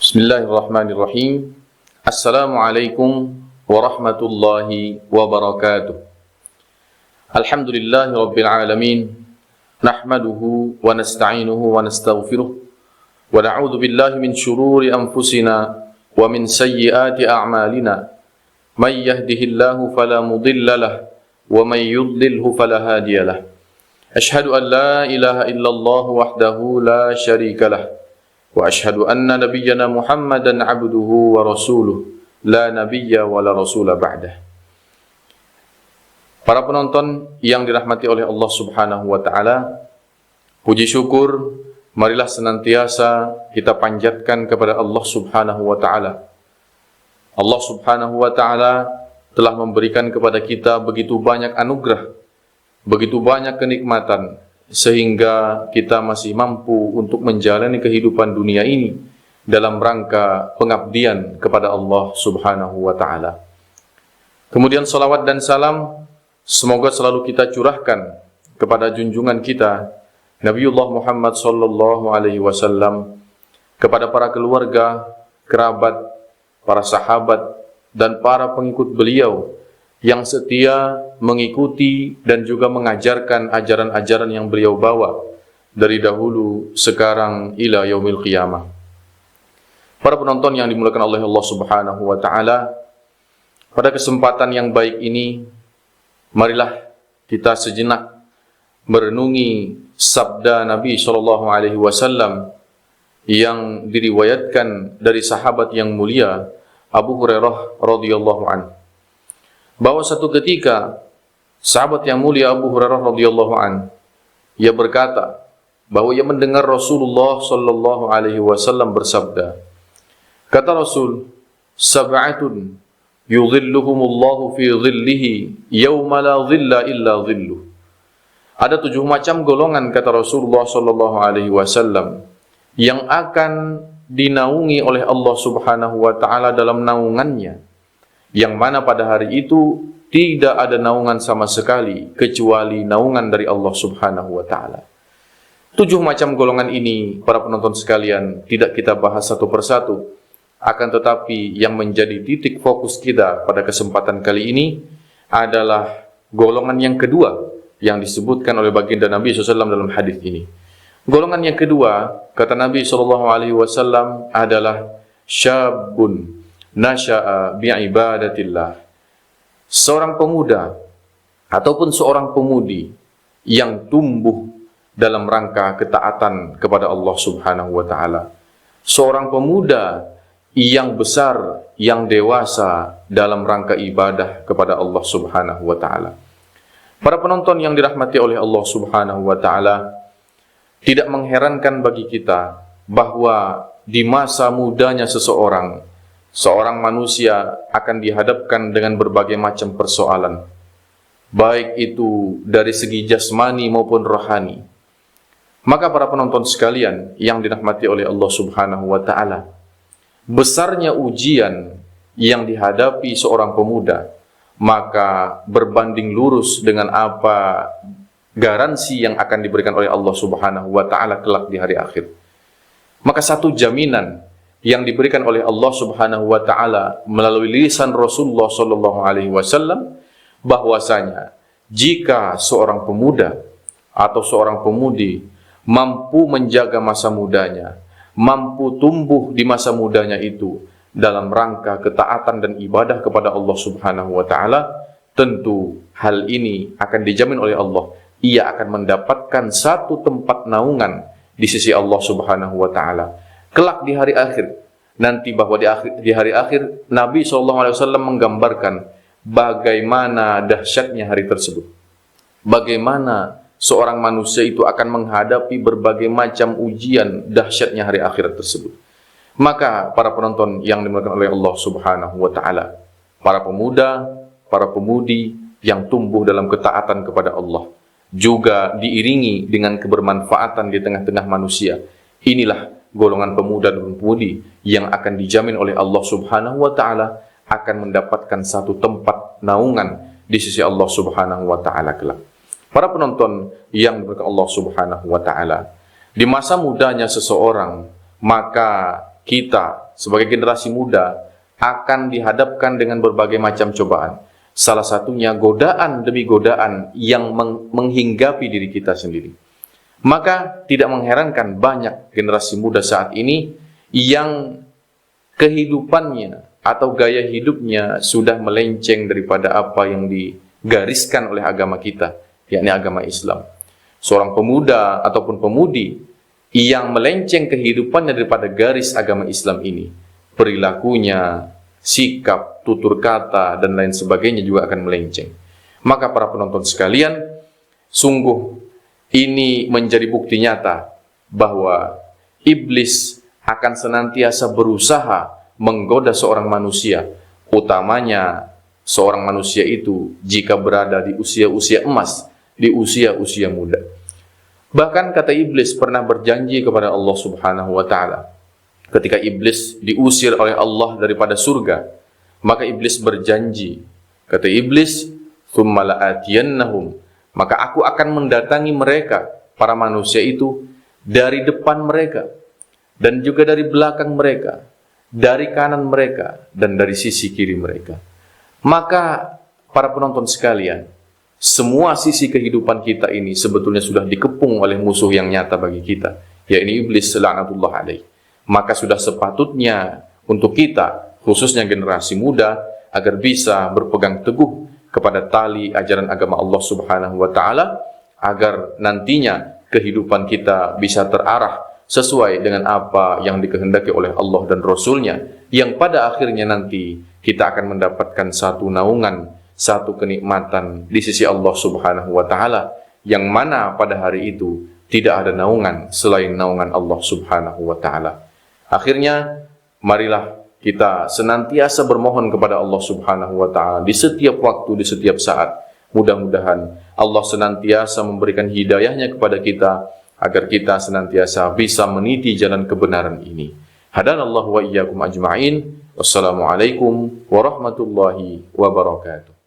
Bismillahirrahmanirrahim. Assalamualaikum warahmatullahi wabarakatuh. Alhamdulillahi rabbil alamin. Nahmaduhu wa nasta'inuhu wa nastaghfiruh. Wa na'udzu billahi min shururi anfusina wa min sayyiati a'malina. May yahdihillahu fala mudilla lahu wa may yudlilhu fala hadiya lahu. Ashhadu an la ilaha illallah wahdahu la syarika lahu. Wa ashhadu anna nabiyyana Muhammadan abduhu wa rasuluh la nabiyya wa la rasula ba'dah. Para penonton yang dirahmati oleh Allah Subhanahu wa taala, puji syukur marilah senantiasa kita panjatkan kepada Allah Subhanahu wa taala. Allah Subhanahu wa taala telah memberikan kepada kita begitu banyak anugerah, begitu banyak kenikmatan, sehingga kita masih mampu untuk menjalani kehidupan dunia ini dalam rangka pengabdian kepada Allah Subhanahu wa ta'ala. Kemudian salawat dan salam semoga selalu kita curahkan kepada junjungan kita Nabiullah Muhammad sallallahu alaihi wasallam, kepada para keluarga, kerabat, para sahabat dan para pengikut beliau yang setia mengikuti dan juga mengajarkan ajaran-ajaran yang beliau bawa dari dahulu, sekarang, ila yaumil qiyamah. Para penonton yang dimuliakan oleh Allah Subhanahu wa ta'ala, pada kesempatan yang baik ini, marilah kita sejenak merenungi sabda Nabi SAW yang diriwayatkan dari sahabat yang mulia Abu Hurairah radhiyallahu anhu, bahwa satu ketika sahabat yang mulia Abu Hurairah radhiyallahu an, ia berkata bahwa ia mendengar Rasulullah sallallahu alaihi wasallam bersabda. Kata Rasul, "Sab'atun yudhilluhumullahu fi dhillihi yauma la dhilla illa dhilluh." Ada 7 macam golongan, kata Rasulullah sallallahu alaihi wasallam, yang akan dinaungi oleh Allah Subhanahu wa taala dalam naungannya, yang mana pada hari itu tidak ada naungan sama sekali kecuali naungan dari Allah Subhanahu wa ta'ala. 7 macam golongan ini, para penonton sekalian, tidak kita bahas satu persatu, akan tetapi yang menjadi titik fokus kita pada kesempatan kali ini adalah golongan yang kedua yang disebutkan oleh baginda Nabi SAW dalam hadis ini. Golongan yang kedua, kata Nabi SAW, adalah syabun nasya'a bi'ibadatillah, seorang pemuda ataupun seorang pemudi yang tumbuh dalam rangka ketaatan kepada Allah Subhanahu wa ta'ala, seorang pemuda yang besar, yang dewasa dalam rangka ibadah kepada Allah Subhanahu wa ta'ala. Para penonton yang dirahmati oleh Allah Subhanahu wa ta'ala, tidak mengherankan bagi kita bahwa di masa mudanya seorang manusia akan dihadapkan dengan berbagai macam persoalan, baik itu dari segi jasmani maupun rohani. Maka para penonton sekalian yang dirahmati oleh Allah Subhanahu wa ta'ala, besarnya ujian yang dihadapi seorang pemuda, maka berbanding lurus dengan apa garansi yang akan diberikan oleh Allah Subhanahu wa ta'ala kelak di hari akhir. Maka satu jaminan yang diberikan oleh Allah Subhanahu wa ta'ala melalui lisan Rasulullah sallallahu alaihi wasallam, bahwasanya jika seorang pemuda atau seorang pemudi mampu menjaga masa mudanya, mampu tumbuh di masa mudanya itu dalam rangka ketaatan dan ibadah kepada Allah Subhanahu wa ta'ala, tentu hal ini akan dijamin oleh Allah. Ia akan mendapatkan satu tempat naungan di sisi Allah Subhanahu wa ta'ala kelak di hari akhir. Nanti bahwa di hari akhir Nabi SAW menggambarkan bagaimana dahsyatnya hari tersebut, bagaimana seorang manusia itu akan menghadapi berbagai macam ujian dahsyatnya hari akhirat tersebut. Maka para penonton yang dimuliakan oleh Allah Subhanahu wa ta'ala, para pemuda, para pemudi yang tumbuh dalam ketaatan kepada Allah, juga diiringi dengan kebermanfaatan di tengah-tengah manusia, inilah golongan pemuda dan pemudi yang akan dijamin oleh Allah Subhanahu wa ta'ala akan mendapatkan satu tempat naungan di sisi Allah Subhanahu wa ta'ala kelak. Para penonton yang dimuliakan Allah Subhanahu wa ta'ala, di masa mudanya seseorang, maka kita sebagai generasi muda akan dihadapkan dengan berbagai macam cobaan. Salah satunya godaan demi godaan yang menghinggapi diri kita sendiri. Maka tidak mengherankan banyak generasi muda saat ini yang kehidupannya atau gaya hidupnya sudah melenceng daripada apa yang digariskan oleh agama kita, yakni agama Islam. Seorang pemuda ataupun pemudi yang melenceng kehidupannya daripada garis agama Islam ini, perilakunya, sikap, tutur kata, dan lain sebagainya juga akan melenceng. Maka para penonton sekalian, sungguh ini menjadi bukti nyata bahwa iblis akan senantiasa berusaha menggoda seorang manusia, utamanya seorang manusia itu jika berada di usia-usia emas, di usia-usia muda. Bahkan kata iblis pernah berjanji kepada Allah Subhanahu wa ta'ala. Ketika iblis diusir oleh Allah daripada surga, maka iblis berjanji. Kata iblis, "Tsumma la'atiyannahum," maka aku akan mendatangi mereka, para manusia itu, dari depan mereka, dan juga dari belakang mereka, dari kanan mereka, dan dari sisi kiri mereka. Maka para penonton sekalian, semua sisi kehidupan kita ini sebetulnya sudah dikepung oleh musuh yang nyata bagi kita, yaitu iblis laknatullah alaih. Maka sudah sepatutnya untuk kita, khususnya generasi muda, agar bisa berpegang teguh kepada tali ajaran agama Allah Subhanahu wa ta'ala, agar nantinya kehidupan kita bisa terarah sesuai dengan apa yang dikehendaki oleh Allah dan Rasul-Nya, yang pada akhirnya nanti kita akan mendapatkan satu naungan, satu kenikmatan di sisi Allah Subhanahu wa ta'ala, yang mana pada hari itu tidak ada naungan selain naungan Allah Subhanahu wa ta'ala. Akhirnya, marilah kita senantiasa bermohon kepada Allah Subhanahu wa ta'ala di setiap waktu, di setiap saat. Mudah-mudahan Allah senantiasa memberikan hidayahnya kepada kita, agar kita senantiasa bisa meniti jalan kebenaran ini. Hadanallahu wa iyyakum ajma'in. Wassalamualaikum warahmatullahi wabarakatuh.